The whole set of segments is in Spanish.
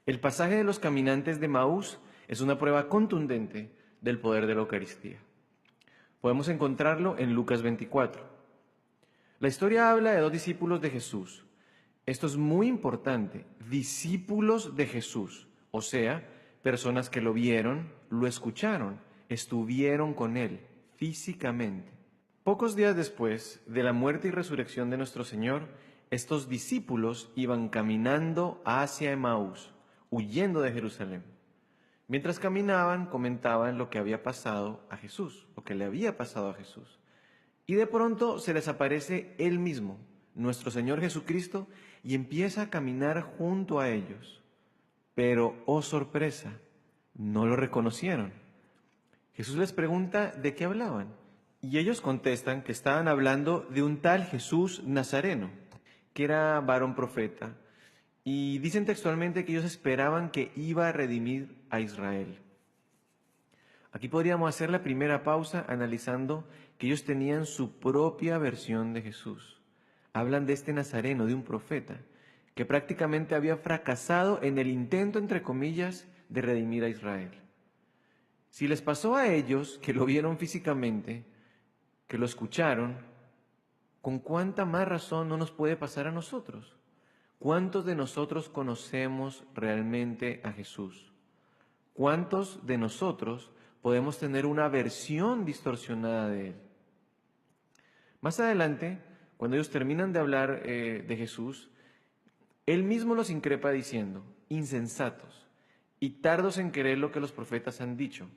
El pasaje de los caminantes de Maús es una prueba contundente del poder de la Eucaristía. Podemos encontrarlo en Lucas 24. La historia habla de dos discípulos de Jesús. Esto es muy importante, discípulos de Jesús, o sea, personas que lo vieron, lo escucharon, estuvieron con Él físicamente. Pocos días después de la muerte y resurrección de nuestro Señor, estos discípulos iban caminando hacia Emaús, huyendo de Jerusalén. Mientras caminaban, comentaban lo que había pasado a Jesús, lo que le había pasado a Jesús. Y de pronto se les aparece Él mismo, nuestro Señor Jesucristo, y empieza a caminar junto a ellos. Pero, oh sorpresa, no lo reconocieron. Jesús les pregunta de qué hablaban, y ellos contestan que estaban hablando de un tal Jesús Nazareno, que era varón profeta, y dicen textualmente que ellos esperaban que iba a redimir a Israel. Aquí podríamos hacer la primera pausa analizando que ellos tenían su propia versión de Jesús. Hablan de este Nazareno, de un profeta, que prácticamente había fracasado en el intento, entre comillas, de redimir a Israel. Si les pasó a ellos, que lo vieron físicamente, que lo escucharon, ¿con cuánta más razón no nos puede pasar a nosotros? ¿Cuántos de nosotros conocemos realmente a Jesús? ¿Cuántos de nosotros podemos tener una versión distorsionada de Él? Más adelante, cuando ellos terminan de hablar de Jesús, Él mismo los increpa diciendo, insensatos y tardos en creer lo que los profetas han dicho.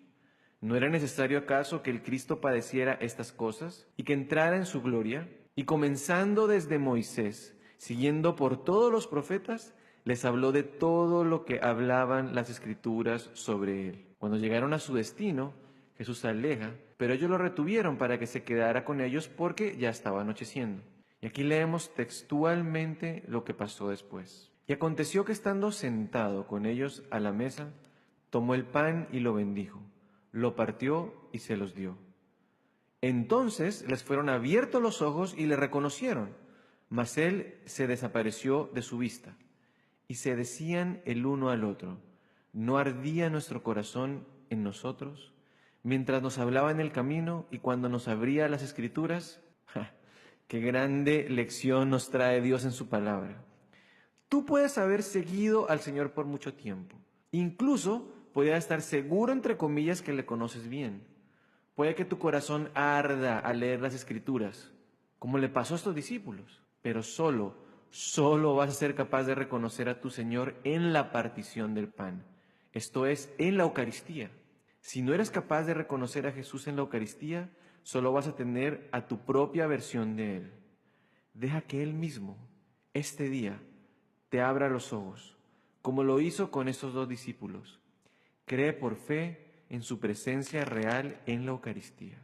¿No era necesario acaso que el Cristo padeciera estas cosas y que entrara en su gloria? Y comenzando desde Moisés, siguiendo por todos los profetas, les habló de todo lo que hablaban las Escrituras sobre él. Cuando llegaron a su destino, Jesús se aleja, pero ellos lo retuvieron para que se quedara con ellos porque ya estaba anocheciendo. Y aquí leemos textualmente lo que pasó después. Y aconteció que estando sentado con ellos a la mesa, tomó el pan y lo bendijo, lo partió y se los dio. Entonces les fueron abiertos los ojos y le reconocieron, mas él se desapareció de su vista. Y se decían el uno al otro, ¿no ardía nuestro corazón en nosotros mientras nos hablaba en el camino y cuando nos abría las Escrituras? ¡Ja! ¡Qué grande lección nos trae Dios en su palabra! Tú puedes haber seguido al Señor por mucho tiempo. Incluso puedes estar seguro, entre comillas, que le conoces bien. Puede que tu corazón arda al leer las Escrituras, como le pasó a estos discípulos, pero solo vas a ser capaz de reconocer a tu Señor en la partición del pan, esto es, en la Eucaristía. Si no eres capaz de reconocer a Jesús en la Eucaristía, solo vas a tener a tu propia versión de Él. Deja que Él mismo, este día, te abra los ojos, como lo hizo con estos dos discípulos. Cree por fe en su presencia real en la Eucaristía.